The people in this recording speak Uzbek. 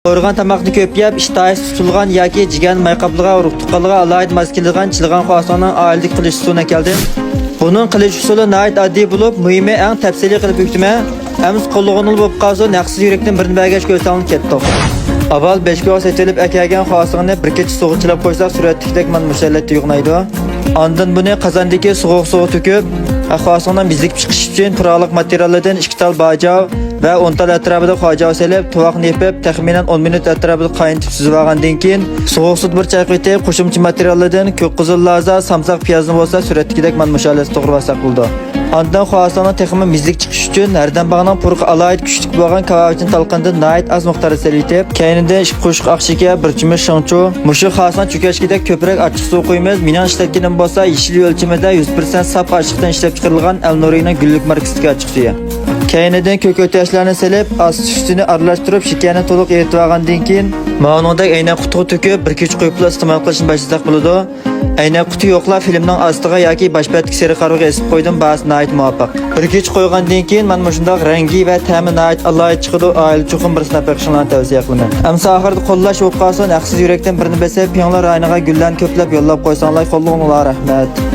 Qo'rg'an tamoqni ko'p yeb, ishtahiy tutilgan yoki jigan mayqabliga, urug' tuqqanligiga alohida mos keladigan chilg'an xo'asonning oiladik qilish usuluna keldi. Buning qilish usuli nihoyat oddiy bo'lib, muhimi eng tafsiliy qilib o'tma. Amiz qo'llig'inil bo'lib qolsa, naqsiz yurakdan birini bagaj ko'rsangiz ketdi. Avval 5 kiloga setilib akagan xo'asonni bir kecha suvga chilab qo'ysak, suratdagidek mana mushallatda yuqnaydi. Ondan buni qozondagi suv to'kib, xo'asondan bizlik chiqish uchun turaliq materiallardan 2 tal bajav va 10 tal atrofida xo'jav selib, tovoqni yepib, taxminan 10 minut atrofida qaynatib suzib olgandan keyin sovuq sut bir chayqitib, qo'shimcha materiallardan ko'k qizil laza, samsaq piyozni bo'lsa, suratdagidek mana mushallatda to'g'rilsak bo'ldi. Ondan xo'asonning texmi mizlik chiqish uchun hardan bag'ning purqi alohida kuchli bo'lgan kavavchin talqindan nihoyat az miqdorda selitib, keyinida ish qo'shiq aqshiga bir chimish shangchu, mushu xo'ason cho'kashgidek ko'proq achchiq suv qo'ymiz. Mening ishlatganim bo'lsa, yeshil o'lchimida 100% saf ochiqdan ishlab chiqarilgan Elnorining gullik markasidagi ochiq suvi. Keyinidan ko'k yoshlarni selib, oz sutini aralashtirib, shakarni to'liq eritib olgandan keyin ma'nodagi aynan qutiga to'kib, bir kech qo'yib iste'mol qilishni boshlasak bo'ladi. Aynan quti yo'qlar filmning ostiga yoki boshpatga seri qarog'iga esib qo'ydim, ba'zi nihoyat muvofiq. Bir kech qo'ygandan keyin mana shunday rangi va ta'mi nihoyat alohida chiqadi. Oila chuqur bir sinab qilishni tavsiya qilaman. Ammo oxirida qo'llash o'qason, aqsiz yurakdan birini besib, piyonlar ayniga gullarni ko'plab yo'llab qo'ysanglar, qo'llinglar rahmat.